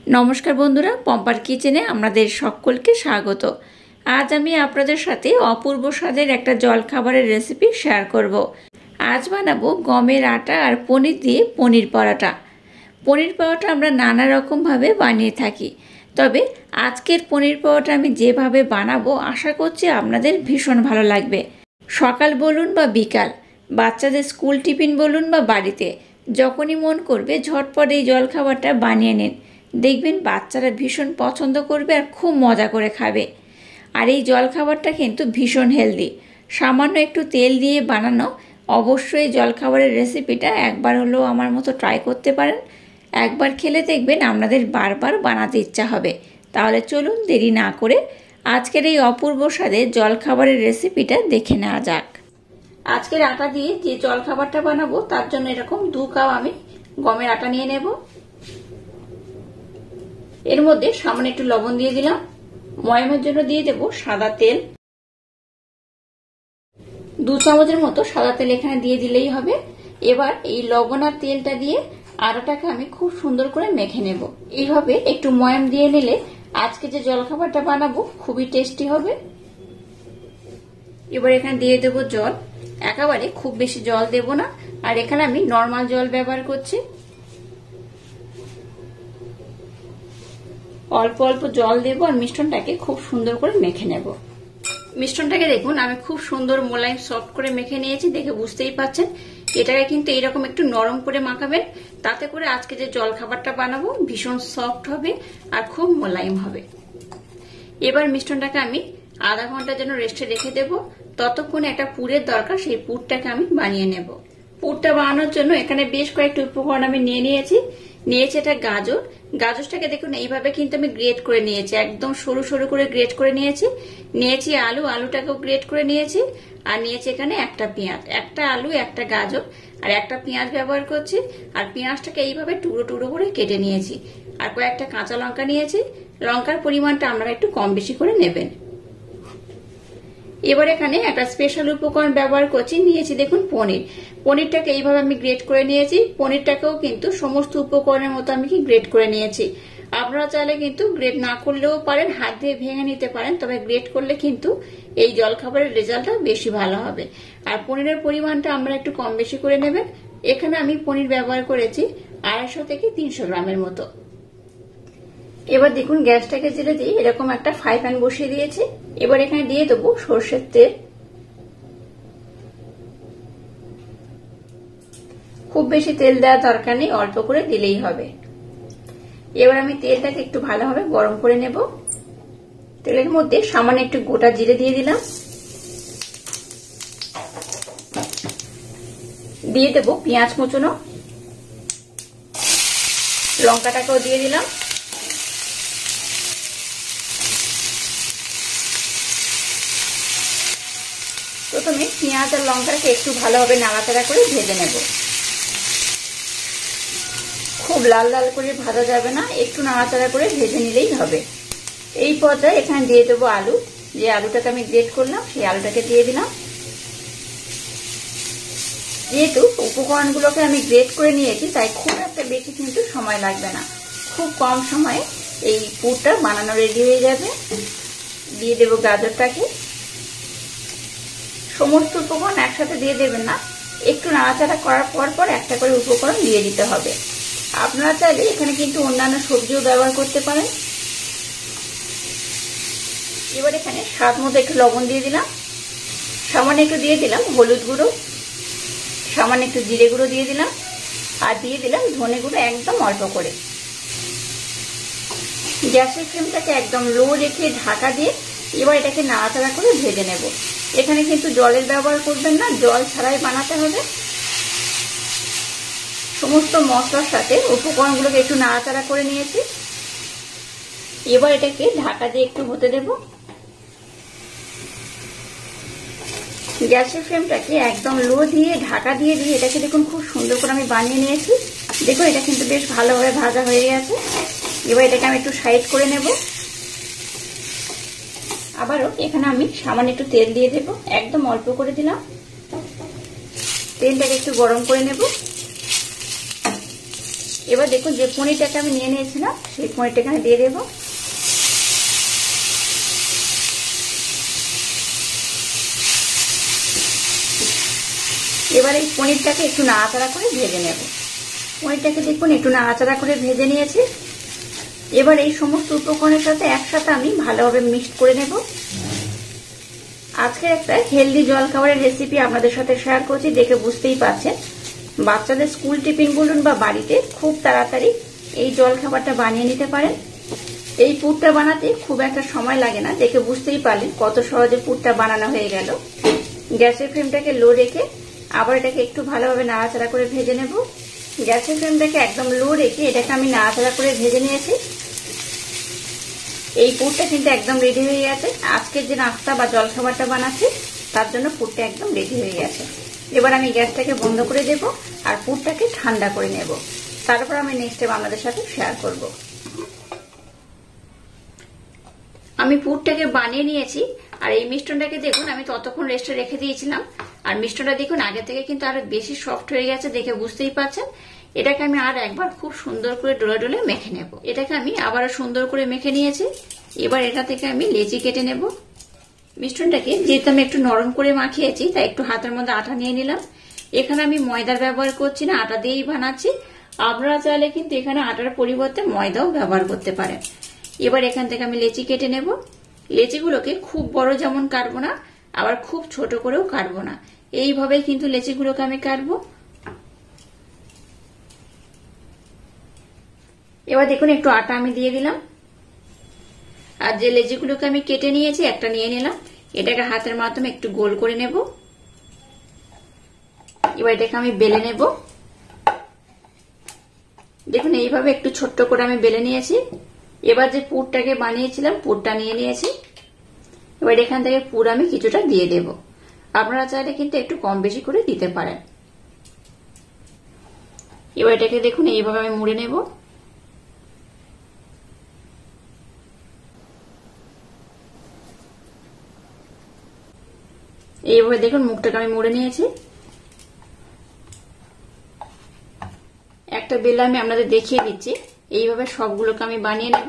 नमस्कार बंधुरा पम्पार किचेने आपनादेर सकलके स्वागत। आज आमी आपनादेर साथे अपूर्व स्वादेर एक जलखाबारेर रेसिपि शेयर करब। आज बानाबो गमेर आटा और पनीर दिए पनीर पराठा। पनीर पराठा आमरा नाना रकम भावे बानिये थाकी, तबे आजकेर पनीर पराठा आमी जेभावे बानाबो आशा करछि आपनादेर भीषण भालो लागबे। सकाल बोलुन बा बिकाल, बाच्चादेर स्कूल टिफिन बोलुन बा बाड़ीते जखोनी मन करबे झटपट एई जलखाबारटा बानिये निन। देखबेन बाच्चारा भीषण पसंद करबे और खूब मजा करे खाबे। और ये जलखाबारटा किन्तु भीषण हेल्दी, सामान्य एकटू तेल दिए बानानो। अवश्यई जलखाबारेर रेसिपिटा एकबार हलेओ आमार मतो ट्राई करते पारेन। एकबार खेले देखबेन आपनादेर बार बार बानाते इच्छा होबे। ताहले चलुन देरी ना करे आजकेर एई अपूर्व स्वादेर जलखाबारेर रेसिपिटा देखे नेওয়া যাক। आजकेर आटा दिए जे जलखाबारटा बानाबो तार जोन्नो एरकम 2 काप आमी गमेर आटा निये नेब। एर मध्य सामान्य एकटू लवण दिए दिलाम। मयमेर जोन्नो दिए देब सादा तेल। 2 चामचेर मतो सादा तेल एखाने दिए दिलेई होबे। एबार एई लवण आर तेलटा दिए आटाटाके आमी खूब सुंदर करे मेखे नेब। एइभाবে एकटू मयम दिए निले आजके जे जलखाबारटा बानाबो खूबই टेस्टी होबे। एबार एखाने दिए देब जल। एकेबारे खूब बेशी जल देब ना, और एखाने आमी नर्माल जल व्यवहार करछि। अल्प अल्प जल देब और मिश्रणटाके खूब सुंदर करे मेखे नेब। मिश्रणटाके देखुन आमी खूब सुंदर मोलायम सफ्ट करे मेखे निয়েছি, देखे बुझतेই पाচ্ছেন। এটাকে কিন্তু এরকম একটু নরম করে মাখাবেন, তাতে করে আজকে যে জলখাবারটা বানাবো ভীষণ সফট হবে আর খুব মোলায়েম হবে। এবার মিশ্রণটাকে আমি আধা ঘন্টার জন্য রেস্টে রেখে দেব। ততক্ষণে একটা পুরের দরকার, সেই পুরটাকে আমি বানিয়ে নেব। পুরটা বানানোর জন্য এখানে বেশ কয়েকটা উপকরণ আমি নিয়েছি এটা গাজর। গাজরটাকে দেখুন এইভাবে কিন্তু আমি গ্রেট করে নিয়েছি, একদম সরু সরু করে গ্রেট করে নিয়েছি আলু, আলুটাকেও গ্রেট করে নিয়েছি। আর নিয়েছি এখানে একটা পেঁয়াজ, একটা আলু, একটা গাজর আর একটা পেঁয়াজ ব্যবহার করছি। আর পেঁয়াজটাকে এইভাবে টুকরো টুকরো করে কেটে নিয়েছি। আর কয়েকটা কাঁচা লঙ্কা নিয়েছি। লঙ্কার পরিমাণটা আপনারা একটু কম বেশি করে নেবেন। এবার এখানে একটা স্পেশাল উপকরণ ব্যবহার করছি, নিয়েছি দেখুন পনির। পনিরটাকে এইভাবে আমি গ্রেট করে নিয়েছি। পনিরটাকেও কিন্তু সমস্ত উপকরণের মতো আমি গ্রেট করে নিয়েছি। আপনারা চাইলে কিন্তু গ্রেট না করলেও পারেন, হাত দিয়ে ভেঙে নিতে পারেন, তবে গ্রেট করলে কিন্তু এই জলখাবারের রেজাল্টটা বেশি ভালো হবে। আর পনিরের পরিমাণটা আপনারা একটু কম বেশি করে নেবেন। এখানে আমি পনির ব্যবহার করেছি 250 থেকে 300 গ্রামের মতো। এবার দেখুন গ্যাসটাকে জেলে দিয়ে এরকম একটা ফ্রাই প্যান বসিয়ে দিয়েছি। এবার এখানে দিয়ে দেবো সরষের তেল। খুব বেশি তেল দেওয়ার দরকার নেই, অল্প করে দিলেই হবে। এবার আমি তেলটাকে একটু ভালোভাবে গরম করে নেব। তেলের মধ্যে সামান্য একটু গোটা জিরে দিয়ে দিলাম। দিয়ে দেব পেঁয়াজ কুচনো, লঙ্কাটাকেও দিয়ে দিলাম। প্রথমে পেঁয়াজ আর লঙ্কাটাকে একটু ভালোভাবে নাড়াচাড়া করে ভেজে নেব। খুব লাল লাল করে ভাজা যাবে না, একটু নাড়াচাড়া করে ভেজে নিলেই হবে। এই পর্যায়ে এখানে দিয়ে দেবো আলু। যে আলুটাকে আমি গ্রেট করলাম সেই আলুটাকে দিয়ে দিলাম। যেহেতু উপকরণগুলোকে আমি গ্রেট করে নিয়েছি তাই খুব একটা বেশি কিন্তু সময় লাগবে না, খুব কম সময়ে এই পুরটা বানানো রেডি হয়ে যাবে। দিয়ে দেবো গাজরটাকে। সমস্ত উপকরণ একসাথে দিয়ে দেবেন না, একটু নাড়াচাড়া করার পর পর একটা করে উপকরণ দিয়ে দিতে হবে। আপনারা চাইলে এখানে কিন্তু অন্যান্য সবজিও ব্যবহার করতে পারেন। এবার এখানে স্বাদ মতো একটু লবণ দিয়ে দিলাম, সামান্য একটু দিয়ে দিলাম হলুদ গুঁড়ো, সামান্য একটু জিরে গুঁড়ো দিয়ে দিলাম, আর দিয়ে দিলাম ধনে গুঁড়ো একদম অল্প করে। গ্যাসের ফ্লেমটাকে একদম লো রেখে ঢাকা দিয়ে এবার এটাকে নাড়াচাড়া করে ভেজে নেব। এখানে কিন্তু জলের ব্যবহার করবেন না, জল ছাড়াই বানাতে হবে। সমস্ত মশলার সাথে উপকরণগুলোকে একটু নাড়াচাড়া করে নিয়েছি। এবার এটাকে ঢাকা দিয়ে একটু হতে দেব। গ্যাসের ফ্লেমটাকে একদম লো দিয়ে ঢাকা দিয়ে এটাকে দেখুন খুব সুন্দর করে আমি বানিয়ে নিয়েছি। দেখুন এটা কিন্তু বেশ ভালোভাবে ভাজা হয়ে গেছে। এবার এটাকে আমি একটু সাইড করে নেব। আবারও এখানে আমি সামান্য একটু তেল দিয়ে দেব, একদম অল্প করে দিলাম। তেলটাকে একটু গরম করে নেব। এবার দেখুন যে পনিরটাকে আমি নিয়ে নিয়েছিলাম সেই পনিরটা এখানে দিয়ে দেবো। এবার এই পনিরটাকে একটু নাড়াচাড়া করে ভেজে নেব। পনিরটাকে দেখুন একটু নাড়াচাড়া করে ভেজে নিয়েছি। এবার এই সমস্ত উপকরণের সাথে একসাথে আমি ভালোভাবে মিক্সড করে নেব। আজকে একটা হেলদি জলখাবারের রেসিপি আপনাদের সাথে শেয়ার করছি, দেখে বুঝতেই পারছেন বাচ্চাদের স্কুল টিফিন বলুন বা বাড়িতে খুব তাড়াতাড়ি এই জলখাবারটা বানিয়ে নিতে পারেন। এই পুরটা বানাতে খুব একটা সময় লাগে না, দেখে বুঝতেই পারলেন কত সহজে পুরটা বানানো হয়ে গেল। গ্যাসের ফ্লেমটাকে লো রেখে আবার এটাকে একটু ভালোভাবে নাড়াচাড়া করে ভেজে নেব। গ্যাসের ফ্লেমটাকে একদম লো রেখে এটাকে আমি নাড়াচাড়া করে ভেজে নিয়েছি। এই পুরটা কিন্তু একদম রেডি হয়ে গেছে। আজকের যে নাস্তা বা জলখাবারটা বানাচ্ছি তার জন্য পুরটা একদম রেডি হয়ে গেছে। এবার আমি গ্যাসটাকে বন্ধ করে দেব আর পুরটাকে ঠান্ডা করে নেব, তারপর আমি নেক্সট টাইম আপনাদের সাথে শেয়ার করব। আমি পুরটাকে বানিয়ে নিয়েছি আর এই মিষ্টনটাকে দেখুন আমি ততক্ষণ রেস্টে রেখে দিয়েছিলাম। আর মিষ্টনটা দেখুন আগে থেকে কিন্তু আরো বেশি সফট হয়ে গেছে, দেখে বুঝতেই পারছেন। এটাকে আমি আর একবার খুব সুন্দর করে ডলে ডলে মেখে নেব। এটাকে আমি আবারও সুন্দর করে মেখে নিয়েছি। এবার এটা থেকে আমি লেচি কেটে নেব। মিষ্টনটাকে যেহেতু আমি একটু নরম করে মাখিয়েছি তাই একটু হাতের মধ্যে আটা নিয়ে নিলাম। এখানে আমি ময়দার ব্যবহার করছি না, আটা দিয়েই বানাচ্ছি। আপনারা চাইলে কিন্তু এখানে আটার পরিবর্তে ময়দাও ব্যবহার করতে পারেন। এবার এখান থেকে আমি লেচি কেটে নেব। লেচিগুলোকে খুব বড় যেমন কাটবো না, আবার খুব ছোট করেও কাটবো না, এইভাবে কিন্তু লেচিগুলোকে আমি কাটবো। এবার দেখুন একটু আটা আমি দিয়ে দিলাম আর যে লেচিগুলোকে আমি কেটে নিয়েছি একটা নিয়ে নিলাম। এটাকে হাতের মাধ্যমে একটু গোল করে নেব। এবার এটাকে আমি বেলে নেব। দেখুন এইভাবে একটু ছোট্ট করে আমি বেলে নিয়েছি। এবার যে পুরটাকে বানিয়েছিলাম পুরটা নিয়ে নিয়েছি। এবার এখান থেকে পুর আমি কিছুটা দিয়ে দেব। আপনারা চাইলে কিন্তু একটু কম বেশি করে দিতে পারেন। এবার এটাকে দেখুন এইভাবে আমি মুড়ে নেব। এইভাবে দেখুন মুখটাকে আমি মুড়ে নিয়েছি। একটা বেলা আমি আপনাদের দেখিয়ে দিচ্ছি। এইভাবে সবগুলোকে আমি বানিয়ে নেব।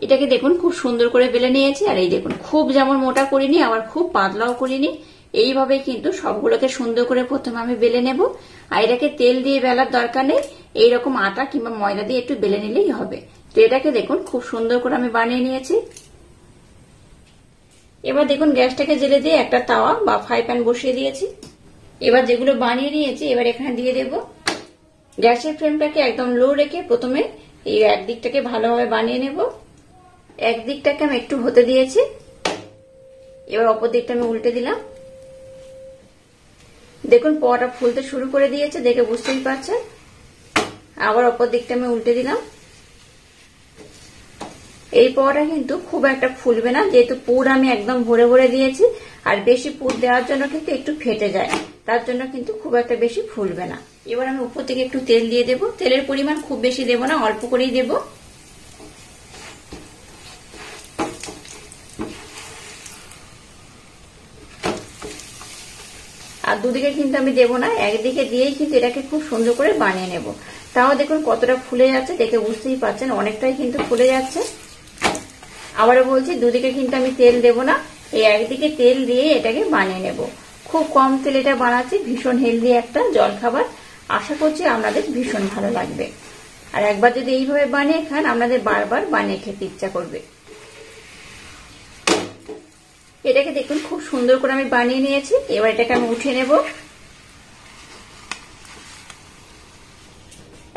এটাকে দেখুন খুব সুন্দর করে বেলে নিয়েছি। আর এই দেখুন খুব যেমন মোটা করিনি আবার খুব পাতলাও করিনি, এইভাবে কিন্তু সবগুলোকে সুন্দর করে প্রথমে আমি বেলে নেব। আর এটাকে তেল দিয়ে বেলার দরকার নেই, এইরকম আটা কিংবা ময়দা দিয়ে একটু বেলে নিলেই হবে। তো এটাকে দেখুন খুব সুন্দর করে আমি বানিয়ে নিয়েছি। এবার দেখুন গ্যাসটাকে জেলে দিয়ে একটা তাওয়া বা ফ্রাই প্যান বসিয়ে দিয়েছি। এবার যেগুলো বানিয়ে নিয়েছি এবার এখানে দিয়ে দেব। গ্যাসের ফ্লেমটাকে একদম লো রেখে প্রথমে এই একদিকটাকে ভালোভাবে বানিয়ে নেব। একদিকটাকে আমি একটু হতে দিয়েছি। এবার অপর দিকটা আমি উল্টে দিলাম। দেখুন পোয়াটা ফুলতে শুরু করে দিয়েছে, দেখে বুঝতেই পারছেন। আবার অপর দিকটা আমি উল্টে দিলাম। এই পোয়াটা কিন্তু খুব একটা ফুলবে না, যেহেতু পুর আমি একদম ভরে ভরে দিয়েছি। আর বেশি পুর দেওয়ার জন্য কিন্তু একটু ফেটে যায়, তার জন্য কিন্তু খুব একটা বেশি ফুলবে না। এবার আমি উপর থেকে একটু তেল দিয়ে দেব। তেলের পরিমাণ খুব বেশি দেব না, অল্প করেই দেব। আর দুদিকে কিন্তু আমি দেব না, একদিকে দিয়েই কিন্তু এটাকে খুব সুন্দর করে বানিয়ে নেব। তাও দেখুন কতটা ফুলে যাচ্ছে, দেখে বুঝতেই পারছেন অনেকটাই কিন্তু ফুলে যাচ্ছে। আবারও বলছি দুদিকে কিন্তু আমি তেল দেব না, এই একদিকে তেল দিয়ে এটাকে বানিয়ে নেব। খুব কম তেলে এটা বানাচ্ছি, ভীষণ হেলদি একটা জলখাবার। আশা করছি আপনাদের ভীষণ ভালো লাগবে। আর একবার যদি এইভাবে বানিয়ে খান আপনাদের বারবার বানিয়ে খেতে ইচ্ছা করবে। এটাকে দেখুন খুব সুন্দর করে আমি বানিয়ে নিয়েছি। এবার এটাকে আমি উঠিয়ে নেব।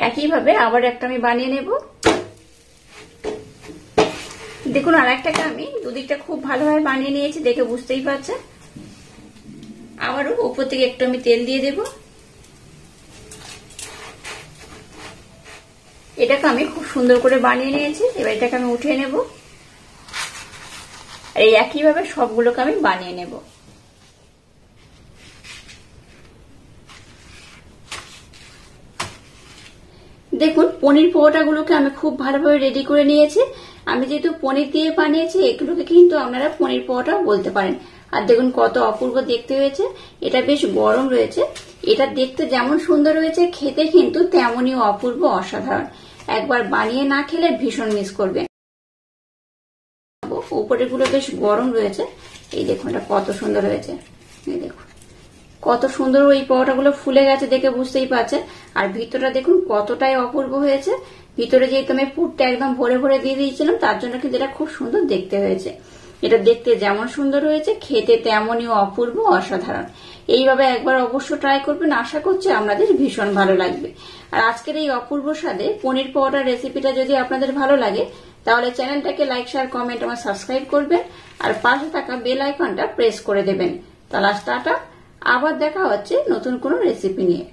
একইভাবে আবার একটা আমি বানিয়ে নেব। দেখুন আর একটাকে আমি দুদিকটা খুব ভালোভাবে বানিয়ে নিয়েছি, দেখে বুঝতেই পারছেন। আবারও উপর থেকে একটু আমি তেল দিয়ে দেব। এটাকে আমি খুব সুন্দর করে বানিয়ে নিয়েছি। এবার এটাকে আমি উঠিয়ে নেব। আর এই একইভাবে সবগুলোকে আমি বানিয়ে নেব। দেখুন পনির পোয়াটাগুলোকে আমি খুব ভালোভাবে রেডি করে নিয়েছি। আমি যেহেতু পনির দিয়ে বানিয়েছি এগুলোকে কিন্তু আপনারা পনির পোয়াটাও বলতে পারেন। আর দেখুন কত অপূর্ব দেখতে হয়েছে। এটা বেশ গরম রয়েছে, এটা দেখতে যেমন সুন্দর হয়েছে, খেতে কিন্তু তেমনই অপূর্ব, অসাধারণ। একবার বানিয়ে না খেলে ভীষণ মিস করবেন। উপরে গুলো বেশ গরম রয়েছে। এই দেখুন এটা কত সুন্দর হয়েছে, এই দেখুন কত সুন্দর ওই পরোটাগুলো ফুলে গেছে, দেখে বুঝতেই পারছেন। আর ভিতরটা দেখুন কতটাই অপূর্ব হয়েছে। ভিতরে যেহেতু আমি পুরটা একদম ভরে ভরে দিয়ে দিয়েছিলাম, তার জন্য কিন্তু এটা খুব সুন্দর দেখতে হয়েছে। এটা দেখতে যেমন সুন্দর হয়েছে, খেতে তেমনই অপূর্ব, অসাধারণ। এইভাবে একবার অবশ্য ট্রাই করবেন, আশা করছি আপনাদের ভীষণ ভালো লাগবে। আর আজকের এই অপূর্ব স্বাদে পনির পরোটা রেসিপিটা যদি আপনাদের ভালো লাগে, তাহলে চ্যানেলটাকে লাইক, শেয়ার, কমেন্ট এবং সাবস্ক্রাইব করবেন। আর পাশে থাকা বেল আইকনটা প্রেস করে দেবেন। তাহলে টাটা, আবার দেখা হচ্ছে নতুন কোনো রেসিপি নিয়ে।